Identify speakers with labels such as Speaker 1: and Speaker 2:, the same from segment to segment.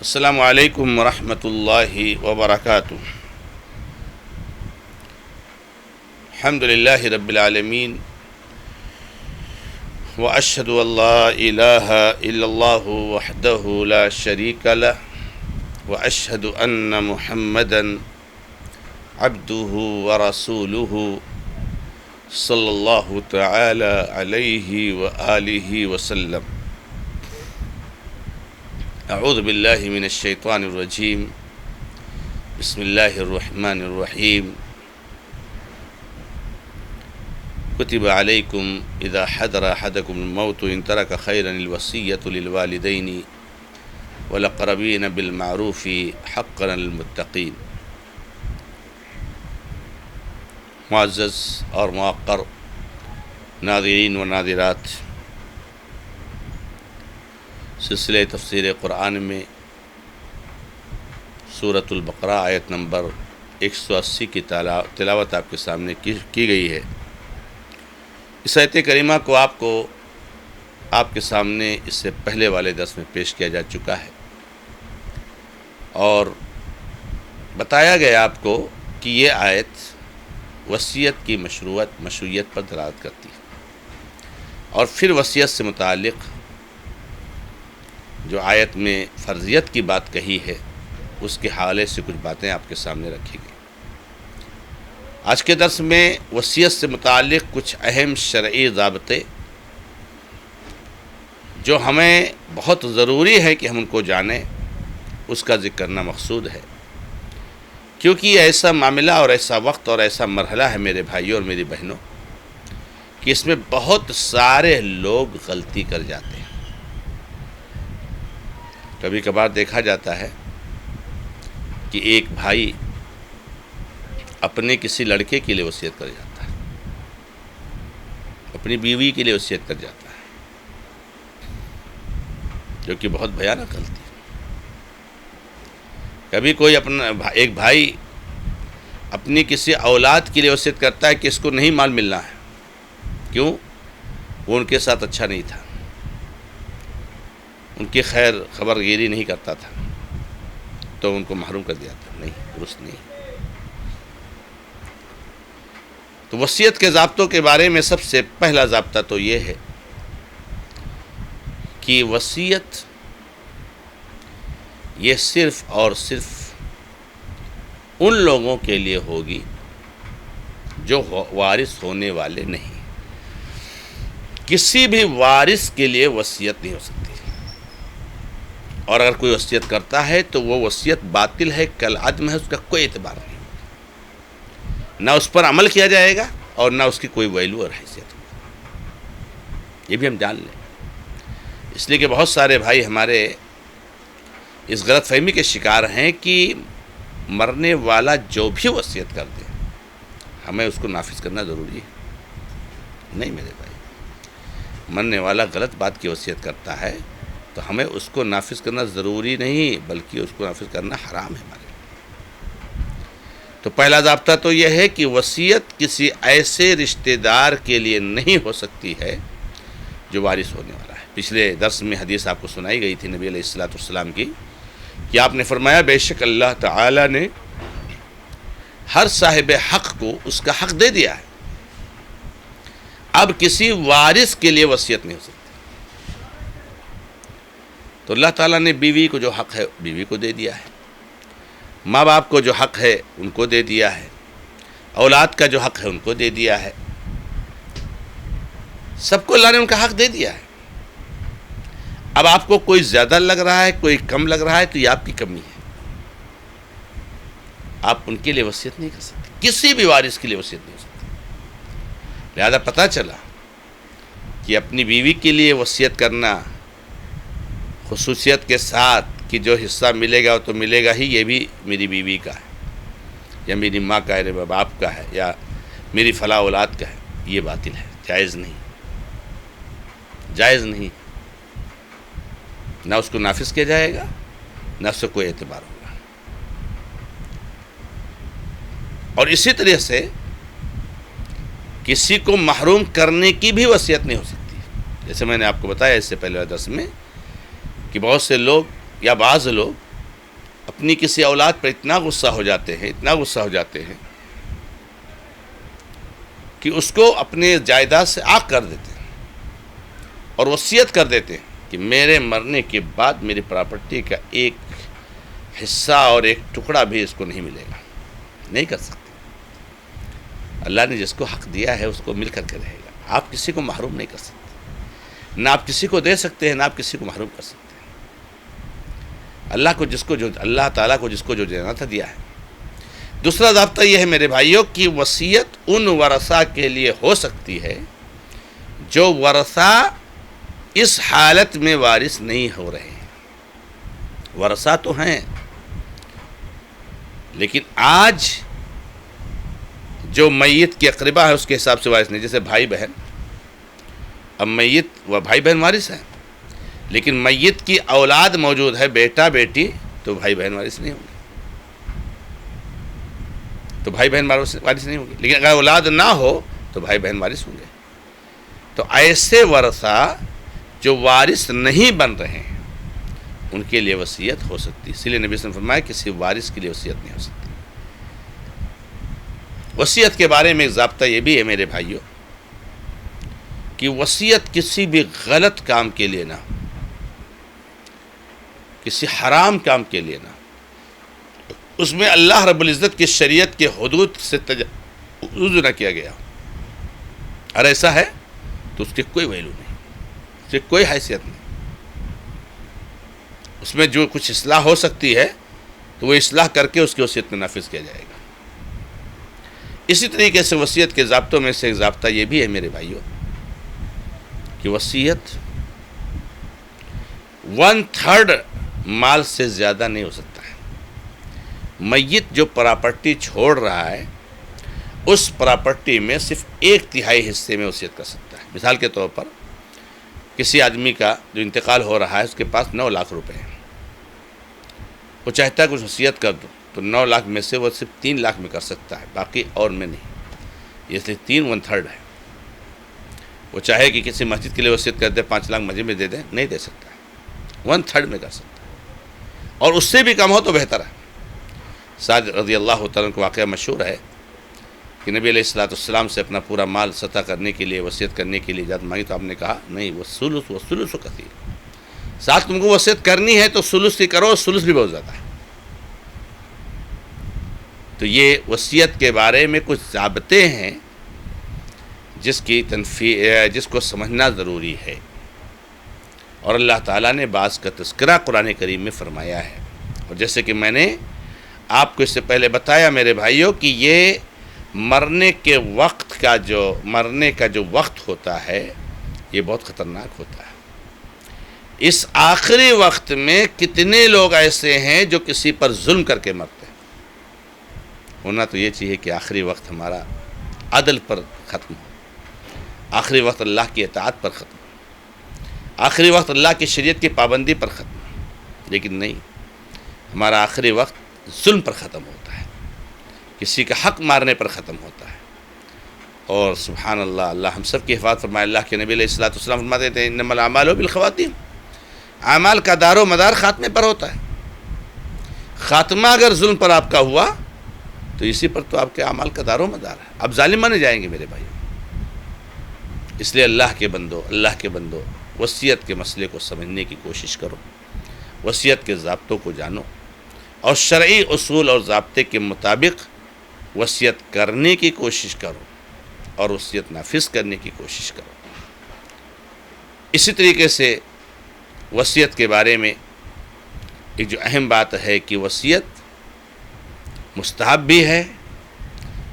Speaker 1: السلام علیکم ورحمۃ اللہ وبرکاتہ۔ الحمد للہ رب العالمین، واشہد ان لا الہ الا اللہ وحدہ لا شریک لہ، واشہد ان محمدا عبدہ ورسولہ صلی اللہ تعالی علیہ وآلہ وسلم۔ اعوذ باللہ من الشیطان الرجیم، بسم اللہ الرحمن الرحیم۔ کتب علیکم اذا حضر احدکم الموت ان ترک خیرا الوصیۃ للوالدین والاقربین بالمعروف حقا للمتقین۔ معزز اور موقر ناظرین و ناظرات، سلسلہ تفسیر قرآن میں سورۃ البقرہ آیت نمبر 180 کی تلاوت آپ کے سامنے کی گئی ہے۔ اس آیت کریمہ کو آپ کے سامنے اس سے پہلے والے درس میں پیش کیا جا چکا ہے، اور بتایا گیا آپ کو کہ یہ آیت وصیت کی مشروعیت پر دلالت کرتی ہے، اور پھر وصیت سے متعلق جو آیت میں فرضیت کی بات کہی ہے اس کے حوالے سے کچھ باتیں آپ کے سامنے رکھی گئی۔ آج کے درس میں وصیت سے متعلق کچھ اہم شرعی ضابطے جو ہمیں بہت ضروری ہے کہ ہم ان کو جانیں، اس کا ذکر کرنا مقصود ہے، کیونکہ یہ ایسا معاملہ اور ایسا وقت اور ایسا مرحلہ ہے میرے بھائیوں اور میری بہنوں کہ اس میں بہت سارے لوگ غلطی کر جاتے ہیں۔ کبھی کبھار دیکھا جاتا ہے کہ ایک بھائی اپنے کسی لڑکے کے لیے وصیت کر جاتا ہے، اپنی بیوی کے لیے وصیت کر جاتا ہے، جو کہ بہت بھیانک غلطی ہے۔ کبھی کوئی ایک بھائی اپنی کسی اولاد کے لیے وصیت کرتا ہے کہ اس کو نہیں مال ملنا ہے، کیوں؟ وہ ان کے ساتھ اچھا نہیں تھا، ان کی خیر خبر گیری نہیں کرتا تھا، تو ان کو محروم کر دیا تھا۔ نہیں، درست نہیں۔ تو وصیت کے ضابطوں کے بارے میں سب سے پہلا ضابطہ تو یہ ہے کہ وصیت یہ صرف اور صرف ان لوگوں کے لیے ہوگی جو وارث ہونے والے نہیں۔ کسی بھی وارث کے لیے وصیت نہیں ہو سکتی، اور اگر کوئی وصیت کرتا ہے تو وہ وصیت باطل ہے، کالعدم ہے، اس کا کوئی اعتبار نہیں، نہ اس پر عمل کیا جائے گا اور نہ اس کی کوئی ویلو اور حیثیت ہوگی۔ یہ بھی ہم جان لیں، اس لیے کہ بہت سارے بھائی ہمارے اس غلط فہمی کے شکار ہیں کہ مرنے والا جو بھی وصیت کر دے ہمیں اس کو نافذ کرنا ضروری ہے۔ نہیں میرے بھائی، مرنے والا غلط بات کی وصیت کرتا ہے تو ہمیں اس کو نافذ کرنا ضروری نہیں، بلکہ اس کو نافذ کرنا حرام ہے ہمارے لیے۔ تو پہلا ضابطہ تو یہ ہے کہ وصیت کسی ایسے رشتہ دار کے لیے نہیں ہو سکتی ہے جو وارث ہونے والا ہے۔ پچھلے درس میں حدیث آپ کو سنائی گئی تھی نبی علیہ السلام کی، کہ آپ نے فرمایا بے شک اللہ تعالی نے ہر صاحب حق کو اس کا حق دے دیا ہے، اب کسی وارث کے لیے وصیت نہیں ہو سکتی۔ تو اللہ تعالیٰ نے بیوی کو جو حق ہے بیوی کو دے دیا ہے، ماں باپ کو جو حق ہے ان کو دے دیا ہے، اولاد کا جو حق ہے ان کو دے دیا ہے، سب کو اللہ نے ان کا حق دے دیا ہے۔ اب آپ کو کوئی زیادہ لگ رہا ہے، کوئی کم لگ رہا ہے، تو یہ آپ کی کمی ہے، آپ ان کے لیے وصیت نہیں کر سکتے، کسی بھی وارث کے لیے وصیت نہیں ہو سکتی۔ لہذا پتہ چلا کہ اپنی بیوی کے لیے وصیت کرنا خصوصیت کے ساتھ کہ جو حصہ ملے گا وہ تو ملے گا ہی، یہ بھی میری بیوی کا ہے، یا میری ماں کا ہے، میرے باپ کا ہے، یا میری فلاں اولاد کا ہے، یہ باطل ہے، جائز نہیں، جائز نہیں، نہ اس کو نافذ کیا جائے گا، نہ اس سے کوئی اعتبار ہوگا۔ اور اسی طرح سے کسی کو محروم کرنے کی بھی وصیت نہیں ہو سکتی، جیسے میں نے آپ کو بتایا اس سے پہلے درس میں کہ بہت سے لوگ یا بعض لوگ اپنی کسی اولاد پر اتنا غصہ ہو جاتے ہیں کہ اس کو اپنے جائیداد سے عاق کر دیتے ہیں اور وصیت کر دیتے ہیں کہ میرے مرنے کے بعد میری پراپرٹی کا ایک حصہ اور ایک ٹکڑا بھی اس کو نہیں ملے گا. نہیں کر سکتے. اللہ نے جس کو حق دیا ہے اس کو مل کر کے رہے گا. آپ کسی کو محروم نہیں کر سکتے. نہ آپ کسی کو دے سکتے ہیں، نہ آپ کسی کو محروم کر سکتے ہیں. اللہ تعالیٰ کو جس کو جو دینا تھا دیا ہے. دوسرا ضابطہ یہ ہے میرے بھائیوں کہ وصیت ان ورثہ کے لیے ہو سکتی ہے جو ورثہ اس حالت میں وارث نہیں ہو رہے ہیں. ورثہ تو ہیں لیکن آج جو میت کے اقربا ہے اس کے حساب سے وارث نہیں. جیسے بھائی بہن، اب میت و بھائی بہن وارث ہیں لیکن میت کی اولاد موجود ہے، بیٹا بیٹی، تو بھائی بہن وارث نہیں ہوں گے. لیکن اگر اولاد نہ ہو تو بھائی بہن وارث ہوں گے. تو ایسے ورثہ جو وارث نہیں بن رہے ہیں ان کے لیے وصیت ہو سکتی. اسی لیے نبی صلی اللہ علیہ وسلم نے فرمایا کسی وارث کے لیے وصیت نہیں ہو سکتی. وصیت کے بارے میں ایک ضابطہ یہ بھی ہے میرے بھائیوں کہ وصیت کسی بھی غلط کام کے لیے نہ، کسی حرام کام کے لیے نہ. اس میں اللہ رب العزت کی شریعت کے حدود سے تجاوز نہ کیا گیا. اور ایسا ہے تو اس کی کوئی ویلو نہیں، اس کی کوئی حیثیت نہیں. اس میں جو کچھ اصلاح ہو سکتی ہے تو وہ اصلاح کر کے اس کی وصیت میں نافذ کیا جائے گا. اسی طریقے سے وصیت کے ضابطوں میں سے ایک ضابطہ یہ بھی ہے میرے بھائیوں کہ وصیت 1/3 مال سے زیادہ نہیں ہو سکتا ہے. میت جو پراپرٹی چھوڑ رہا ہے اس پراپرٹی میں صرف 1/3 حصے میں وصیت کر سکتا ہے. مثال کے طور پر کسی آدمی کا جو انتقال ہو رہا ہے اس کے پاس 9 لاکھ روپے ہیں. وہ چاہتا ہے کچھ وصیت کر دو تو 9 لاکھ میں سے وہ صرف 3 لاکھ میں کر سکتا ہے، باقی اور میں نہیں. یہ صرف 1/3 ہے. وہ چاہے کہ کسی مسجد کے لیے وصیت کر دے 5 لاکھ مسجد میں دے دیں، نہیں دے سکتا ہے. 1/3 میں کر سکتا ہے اور اس سے بھی کم ہو تو بہتر ہے. سعد رضی اللہ تعالیٰ کا واقعہ مشہور ہے کہ نبی علیہ السلام سے اپنا پورا مال سطح کرنے کے لیے، وصیت کرنے کے لیے اجازت مانگی تو آپ نے کہا نہیں، وہ ثلث کثیر. ساتھ تم کو وصیت کرنی ہے تو ثلث کی کرو، ثلث بھی بہت زیادہ ہے. تو یہ وصیت کے بارے میں کچھ ضابطے ہیں جس کو سمجھنا ضروری ہے. اور اللہ تعالیٰ نے بعض کا تذکرہ قرآن کریم میں فرمایا ہے. اور جیسے کہ میں نے آپ کو اس سے پہلے بتایا میرے بھائیوں کہ یہ مرنے کا جو وقت ہوتا ہے یہ بہت خطرناک ہوتا ہے. اس آخری وقت میں کتنے لوگ ایسے ہیں جو کسی پر ظلم کر کے مرتے ہیں. ہونا تو یہ چاہیے کہ آخری وقت ہمارا عدل پر ختم ہو، آخری وقت اللہ کی اطاعت پر ختم ہو، آخری وقت اللہ کی شریعت کی پابندی پر ختم ہو. لیکن نہیں، ہمارا آخری وقت ظلم پر ختم ہوتا ہے، کسی کا حق مارنے پر ختم ہوتا ہے. اور سبحان اللہ، اللہ ہم سب کی حفاظت فرمائے. اللہ کے نبی علیہ السلام فرماتے تھے انما الاعمال بالخواتیم. اعمال کا دار و مدار خاتمے پر ہوتا ہے. خاتمہ اگر ظلم پر آپ کا ہوا تو اسی پر تو آپ کے اعمال کا دار و مدار ہے. اب ظالم مانے جائیں گے میرے بھائی. اس لیے اللہ کے بندو وصیت کے مسئلے کو سمجھنے کی کوشش کرو، وصیت کے ضابطوں کو جانو اور شرعی اصول اور ضابطے کے مطابق وصیت کرنے کی کوشش کرو اور وصیت نافذ کرنے کی کوشش کرو. اسی طریقے سے وصیت کے بارے میں ایک جو اہم بات ہے کہ وصیت مستحب بھی ہے،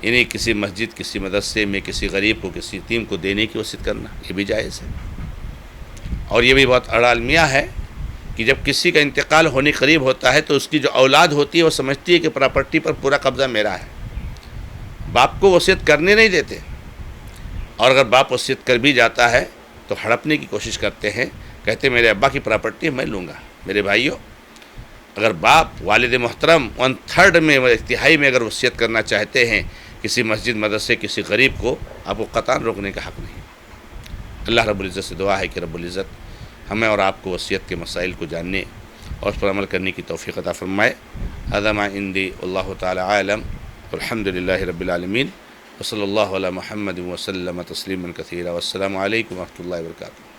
Speaker 1: یعنی کسی مسجد، کسی مدرسے میں کسی غریب کو، کسی یتیم کو دینے کی وصیت کرنا یہ بھی جائز ہے. اور یہ بھی بہت اعلیٰ المیہ ہے کہ جب کسی کا انتقال ہونے قریب ہوتا ہے تو اس کی جو اولاد ہوتی ہے وہ سمجھتی ہے کہ پراپرٹی پر پورا قبضہ میرا ہے. باپ کو وصیت کرنے نہیں دیتے، اور اگر باپ وصیت کر بھی جاتا ہے تو ہڑپنے کی کوشش کرتے ہیں، کہتے ہیں میرے ابا کی پراپرٹی میں لوں گا. میرے بھائیوں، اگر باپ والد محترم 1/3 میں، 1/3 میں اگر وصیت کرنا چاہتے ہیں کسی مسجد، مدرسے، کسی غریب کو، آپ کو قطعاً روکنے کا حق نہیں. اللہ رب العزت سے دعا ہے کہ رب العزت ہمیں اور آپ کو وصیت کے مسائل کو جاننے اور اس پر عمل کرنے کی توفیق عطا فرمائے. هذا ما عندي والله تعالى عالم والحمد لله رب العالمين وصلى الله على محمد وسلم تسليما كثيرا والسلام عليكم ورحمة الله وبركاته.